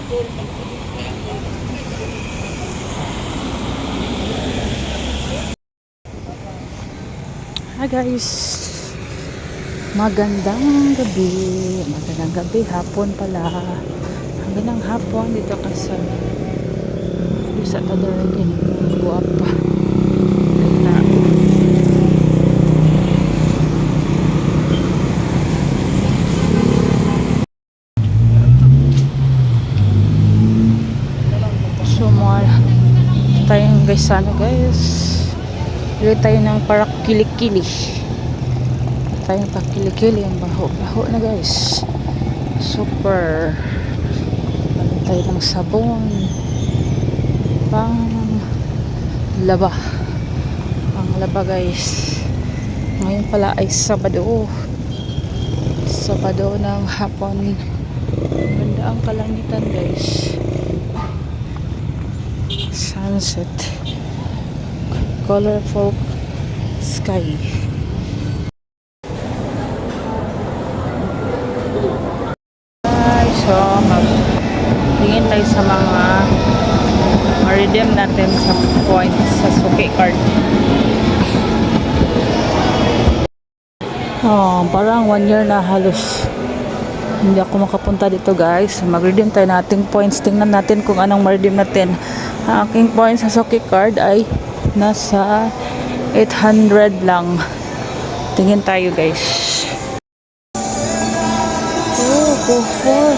Hi guys, magandang gabi, hapon pala, hanggang hapon dito kasi sa Tadaragin, buwap pa na. So more tayong guys, sana guys, bili tayo ng parak kilikili. Tayong pakilikili, ang baho na guys, super. Bili tayo ng sabon pang laba guys. Ngayon pala ay Sabado ng hapon. Ganda ang kalangitan guys, sunset, colorful sky. So magtingin tayo sa mga ma-redeem natin sa points sa Suki card. Parang 1 year na halos hindi ako makapunta dito guys. Mag-redeem tayo nating points. Tingnan natin kung anong ma-redeem natin. Ang aking points sa Suki card ay nasa 800 lang. Tingin tayo guys. Go for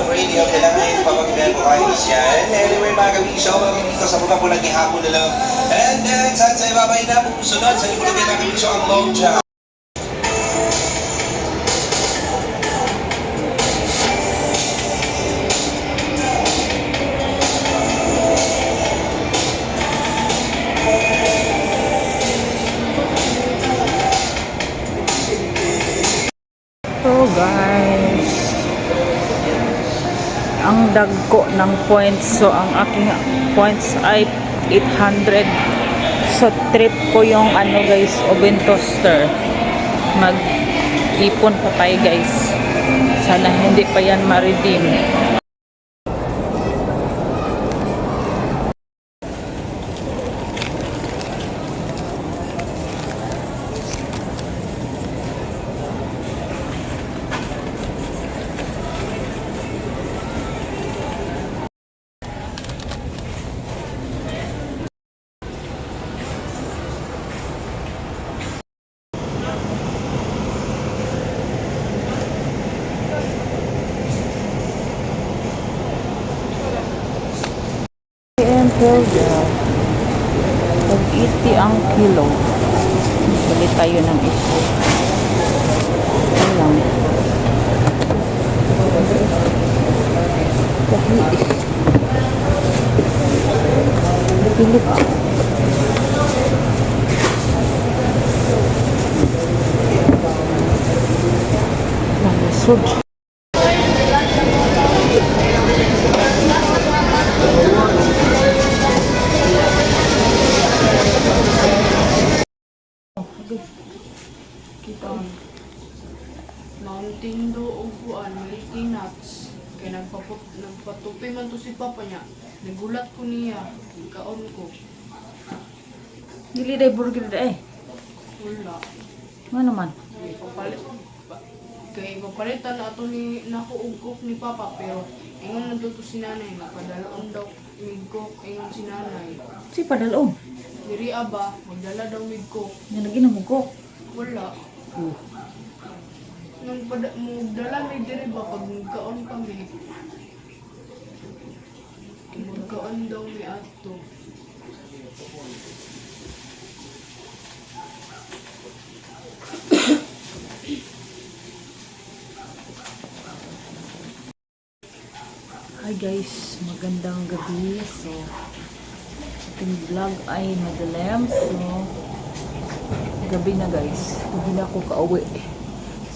radio, kailangan papagbihan ko kayo yan. Anyway, mga kabisyo, dito sa mga pulang ihapon na lang. And then, saan sa ibabay na po sunod, sa ibabay na kabisyo ang long jump. So guys, ang dagko ng points. So ang aking points ay 800. So trip ko yung ano guys, oven toaster. Mag-ipon pa tayo guys. Sana hindi pa yan ma-redeem. Pag-80 ang kilo. Bili tayo ng ito. Ayan. Pili pa. Nalisod. Mountain Dew o buwan, Milky Nuts. Kaya nagpatupi man to si Papa niya. Nagulat ko niya. Kaon ko. Dili day burger day. Wala. Ano man? Kaya papalitan na ito nako og cook ni Papa. Pero ingon na to si nanay. Napadalaon daw mig cook. Ingon si nanay. Si padalon. Diri aba, magdala daw mig cook. Nga naginom ko. Wala. Nung magdala may diri ba pag magkaon kami. Magkaon daw may ato. Hi guys, magandang gabi. So ating vlog ay madilim. So Gabi na guys. Gabi na ako kauwi.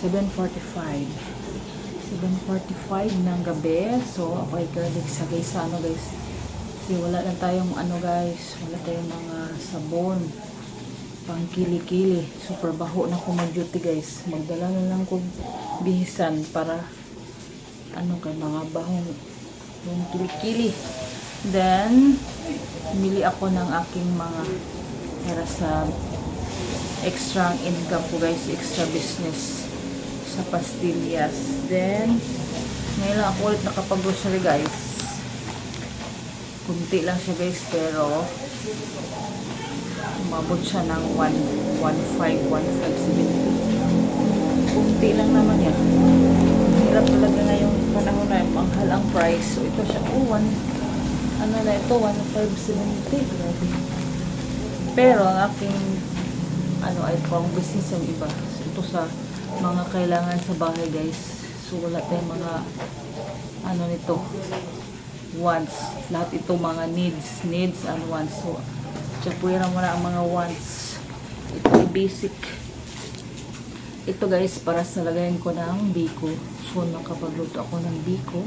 7:45. 7:45 ng gabi. So, ako ay galing sa guys, guys. Kasi wala na tayong guys. Wala tayong mga sabon. Pang kili-kili. Super baho na ako mag-duty guys. Magdala na lang kong bihisan para kay mga bahong yung kili-kili. Then, mili ako ng aking mga para sa extra income ko guys, extra business sa pastillas. Then, ngayon lang ako ulit nakapag-grocery guys. Kunti lang siya guys, pero umabot siya ng 1.570. Kunti lang naman yan. Hirap talaga ngayong panahon na mahal ang price. So, ito siya, 1.570. Grabe. Pero, ang aking ay pang business yung iba. So, ito sa mga kailangan sa bahay guys. So wala tayong mga nito wants. Lahat ito mga needs and wants. So tsapuira mo na ang mga wants. Ito ay basic. Ito guys para sa lagayan ko ng biko. So nakapagluto ako ng biko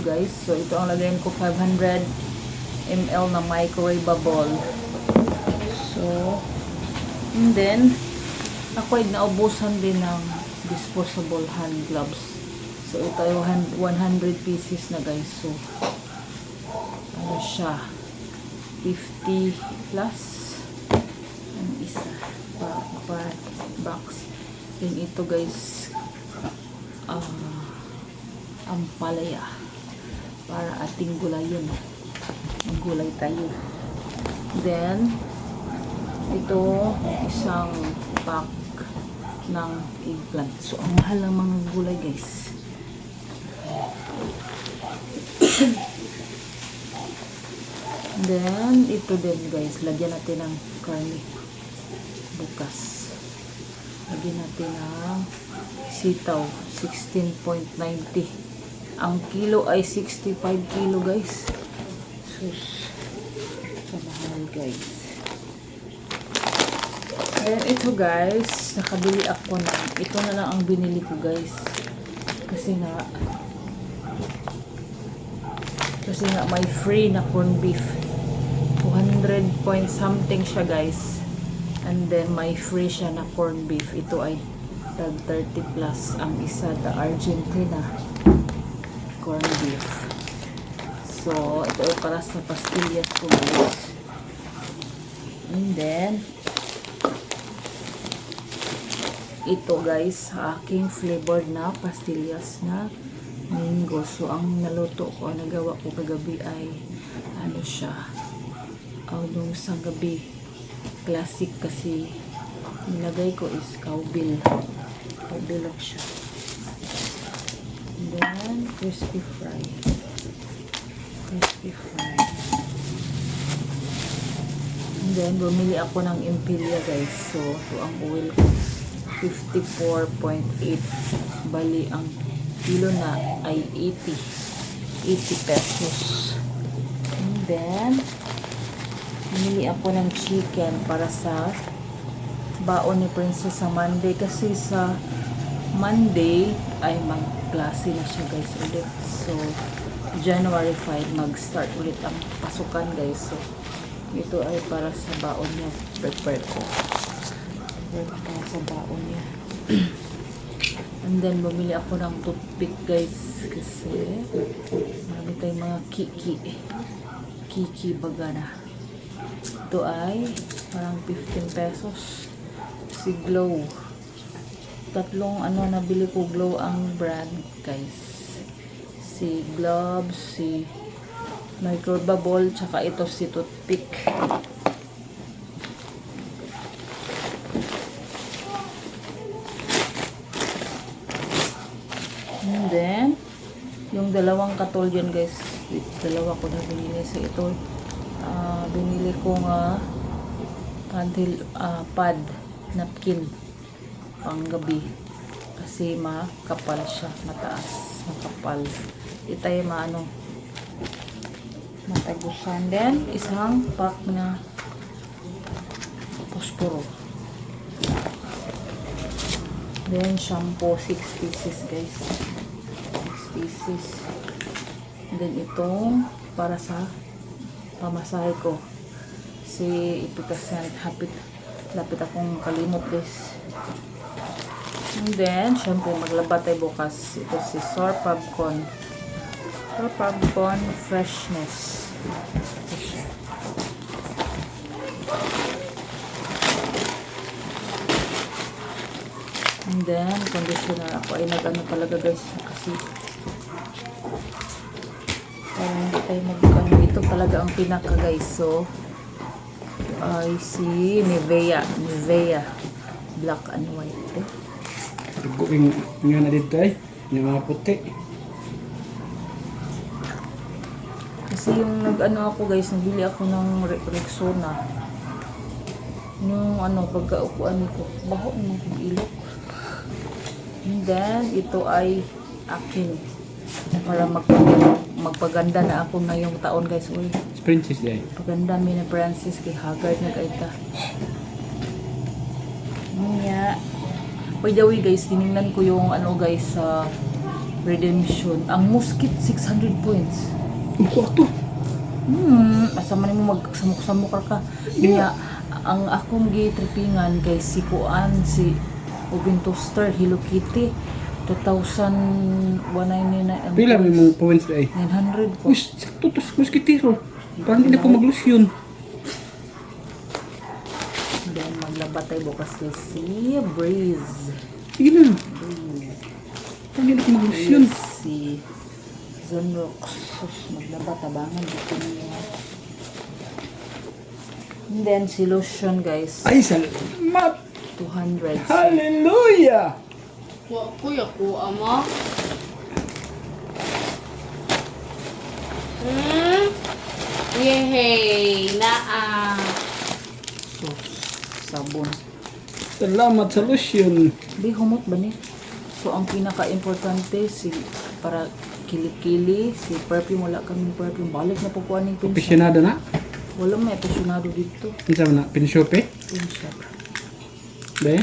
guys. So ito ang lagayan ko, 500 ml na microwavable. So, and then, ako ay naubusan din ng disposable hand gloves. So, ito ay 100 pieces na guys. So, siya? 50 plus. Ang isa. Box. Then, ito guys, ampalaya. Para ating gulayin. Maggulay tayo. Then, ito, isang pack ng eggplant. So, ang mahal ng mga gulay, guys. Then, ito din, guys. Lagyan natin ng karne. Bukas. Lagyan natin ng sitaw. 16.90. Ang kilo ay 65 kilo, guys. Sus. So, mahal, guys. Ayan, ito guys, nakabili ako ito na lang ang binili ko guys. Kasi nga may free na corn beef. 200 point something siya guys. And then may free siya na corn beef. Ito ay tag 30 plus. Ang isa, the Argentina corn beef. So, ito ay para sa pastillas ko guys. And then ito guys, aking flavored na pastillas na mango. So, ang naluto ko, nagawa ko kagabi ay siya. Nung isang gabi, classic kasi nilagay ko is cowbell. Cowbell lang siya. And then, crispy fry. And then, bumili ako ng Imperia guys. So, ito ang oil ko. 54.8. Bali, ang kilo na ay 80 pesos. And then, bumili ako ng chicken para sa baon ni Princess sa Monday. Kasi sa Monday ay mag-klase na siya guys ulit. So, January 5 mag-start ulit ang pasukan guys. So, ito ay para sa baon niya. Prepare ko. Para sa baon niya. And then, bumili ako ng toothpick guys. Kasi, marami tayong mga kiki baga na. Ito ay parang 15 pesos. Si Glow. Tatlong nabili ko Glow ang brand guys. Si gloves, si microwavable, tsaka ito si toothpick. And then, yung dalawang katol yan guys. Dalawa ko na binili. So ito, binili ko nga pad, napkin, pang gabi. Kasi makapal siya, mataas, makapal. Ito yung matagusan. Then, isang pack na posporo. Then shampoo 6 pieces guys. 6 pieces. Then itong para sa pamasahe ko. Si Ipitasan lapit akong kalimot guys. And then syempre maglaba tayo bukas. Ito si Sorpabcon. Sorpabcon freshness. Ito siya. And then conditioner ako ay nag-ano talaga guys kasi para hindi tayo mag-ano. Ito talaga ang pinaka guys. So ay si Nivea black and white. Gawin nga na dito ay yung mga puti. Kasi yung nag-ano ako guys, nagbili ako ng Rexona. Yung ano, pagkaupuan ko, baho naman kong ilok. And then, ito ay akin. Para magpaganda na ako ngayong taon guys. Uy, Princess day. paganda mi na Francis kay Haggard na kaita. Nga. By the way guys, tinignan ko yung ano guys sa Redemption. Ang Muskit 600 points. Ang kwarto. Asama mo magsamok-samok ka. Kaya ang akong gitripingan guys si Kuan si Oven Toaster Hello Kitty 2,199 Pila may mga points day. 900 po. Uy, sakto to sa muskitero. Parang hindi ko maglusyon. Then maglaba tayo bukas guys si Breeze. Sige na. Parang hindi ko maglusyon. Si Zonrox. Sus, maglaba tabangan dito niya. And then si lotion guys Ay, salamat. 200. Hallelujah. Kuya ko, ama. Yehey! Naa! Sus, sabon. Salamat sa lusyon. Di humot ba ni? So ang pinaka-importante si para kili-kili, si perfume wala kaming perfume. Balik na po kuha ng pinsya. Aficionado na. Wala may aficionado dito. Ano na? Pinsyope? Pinsya. Be?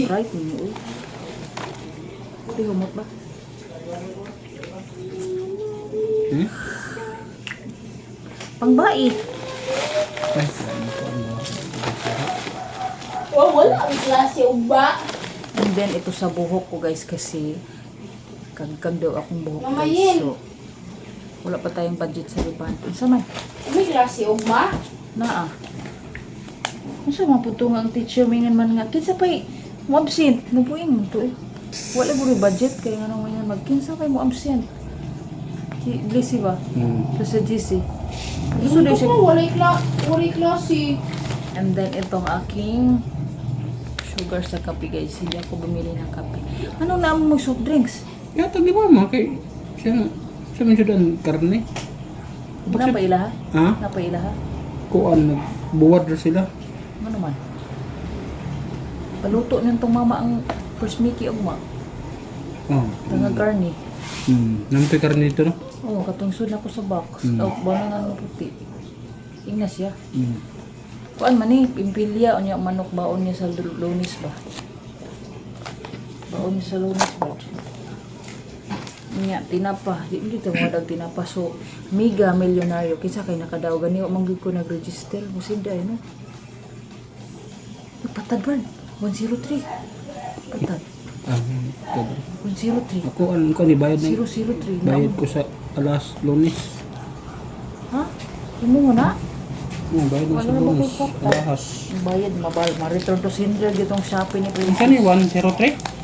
Right mo. Di humot ba? Hmm? Pangbai. Ay, salamat po. Wala ang klase ba? And then ito sa buhok ko guys kasi kagkag daw akong buhok Mamayin. guys. So wala pa tayong budget sa riban. Unsa man? May klase ba? Naa. Unsa man pud ang teacher mingan man nga kinsa pay mo absent nubuin mo to eh. Wala mo rin budget kaya nga nang mingan magkinsa pay mo absent. Si Blissy ba? Ito sa GC. Gusto din siya. Walay klase. And then itong aking sugar sa kape guys. Hindi ako bumili ng kape. Ano na mo soft drinks? Yata di mama kay siya man siya ang karne. Napailaha? Ha? Napailaha? Kuan nagbuwad ra sila. Ano naman? Paluto nitong mama ang first Mickey og ma. Oh. Tanga garni. Nampi karne dito no? Oh, katong sud na ko sa box. Oh, banana ng puti. Ingna siya. Kuan man ni pimpilya unya manok baon niya sa Lunes ba? Baon niya sa Lunes ba? Nya tinapa, di dito mo dag tinapa so mega milyonaryo kinsa kay nakadaw gani wa man gyud ko nag-register mo sinda no. Patad ba? 103. Patad. 103. Ako ano ko ni bayad na 003. bayad ko sa alas Lunes. Ha? Imo mo na? Bayad na sa Wala na Lunes. ba ko? Alahas. Bayad mabal, ma-return to sender gitong Shopee ni Prince. Kan ni 103?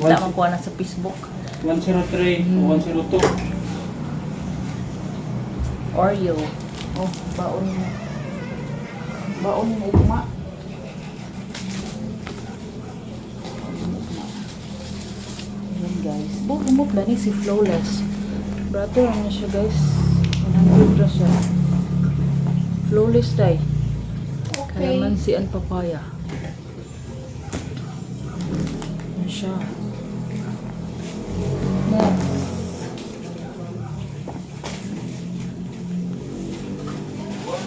Wala man kuha na sa Facebook. 103 o 102. Oreo. Oh, baon mo. Baon mo ugma. Ayan guys. Bumot na ni si Flawless. Brother, ano siya guys? 100 ra siya. Flawless day. Okay. Kalamansi and papaya. Ano siya? Next.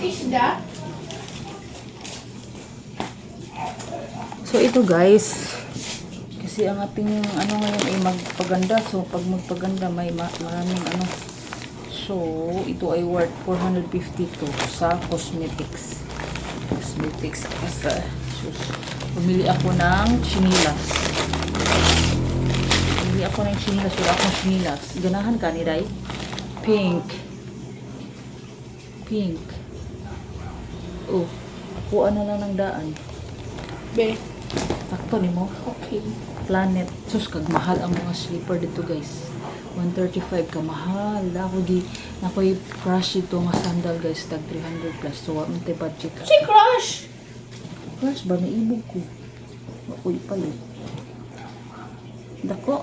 is that? So ito guys, kasi ang ating ano ngayon ay magpaganda. So pag magpaganda may maraming ano. So ito ay worth 452 sa cosmetics. Cosmetics sa pumili ako ng chinilas. Pumili ako ng chinilas. Wala akong chinilas. Ganahan ka ni Ray? Pink. Pink. Oh, kuha na lang ng daan. Be. Takto ni mo. Okay. Planet. Sus, kag mahal ang mga slipper dito guys. 135 ka mahal. Ako'y crush ito nga sandal guys. Tag 300 plus. So, wala mong budget. Si Crush! Crush ba? Naibog ko. Ako'y palit. Dako.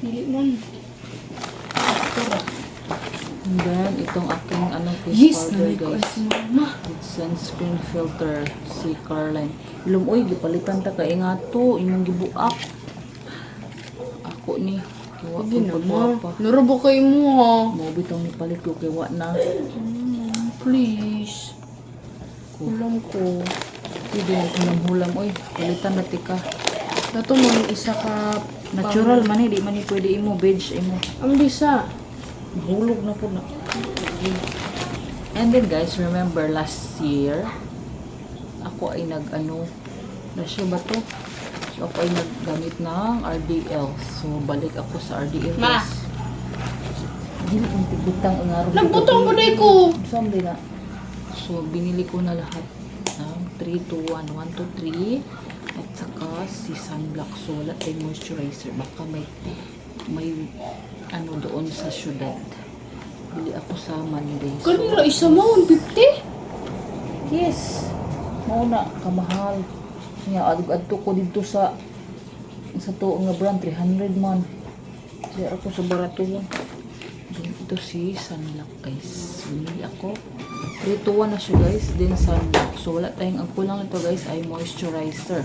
Dili man. And then, itong aking face Yes, powder nalay ko guys. si mama. With sunscreen filter. Si Caroline. Ilum, uy, gipalitan ta ka nga to. Imong gibuak. Ako ni. Kiwa Hindi ko na pagwapa. ma. Narabo kayo mo ha. Mo bitong nipalit ko kiwa na. Please. Kulang ko. Hindi mo hulam-hulam. Uy, palitan na tika. Dato mo ng isa ka Natural man eh. Di man eh pwede imo. Beige imo. ang bisa. Hulog na po na. And then guys, remember last year, ako ay nag-ano, last year ba to? So ako ay naggamit ng RDL. So balik ako sa RDL. Ma! guys. Hindi na kong tigutang ang araw. Nagbutong ko day ko. Saan din na? So binili ko na lahat ng 3 to 1. 1 to 3. At saka si sunblock. So wala tayong moisturizer. Baka may ano doon sa syudad. Bili ako sa Monday. So, Kanila isa mo, 150? yes. Mauna, kamahal. Nga, adto ko dito sa to nga brand, 300 man. Kaya ako sa barato yan. Then ito si sunblock guys. Bili ako. 3 to 1 na siya guys. Then sunblock. So wala tayong, ang kulang nito guys ay moisturizer.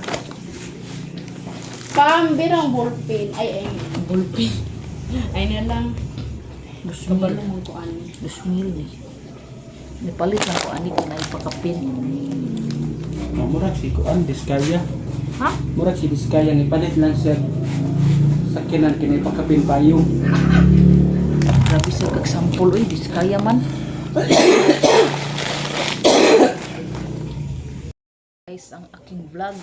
Pambirang ballpen. Ay. Ballpen. Ay na lang. Kabalo mo ko ani. 2,000 eh. Nipalit na ko ani ko na ipakapin. Murag si Kuan Diskaya. Ha? Murag si Diskaya ni palit lang siya sakinan kini pakapin payo. Grabe sa kagsampol. Uy, diskaya man. Guys, ang aking vlog.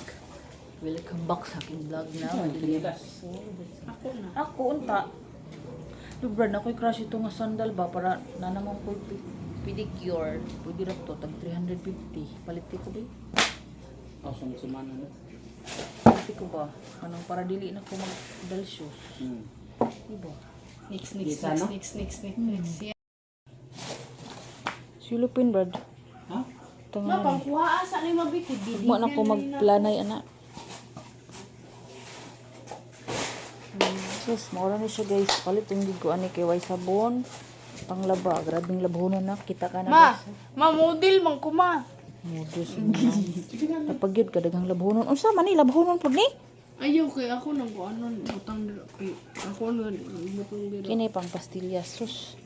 Welcome back sa aking vlog na. Ako na. Ako, unta. Brad, ako'y crush ito nga sandal ba para na naman ko pedicure. Pwede na to, tag 350. Paliti ko ba? Awesome si Manan. Paliti ko ba? Anong para dili na ko mag-dal shoes. Diba? Next. Yeah. Silupin, Brad. Ha? Ito Ma, nga. pangkuha asa ni mabiti. Mo na ko magplanay, anak. Yes, maura na siya guys. Palit yung gigo ani kay way sabon. Panglaba, grabing labhonon na. Kita ka na Ma, guys. model man ko ma. Modus na. Napag yun, kadagang labhonon. Unsa man ni labhonon pud ni? Ayaw kay ako nang kuanon butang dira kay ako nang butang dira. Kini pang pastillas. Sus.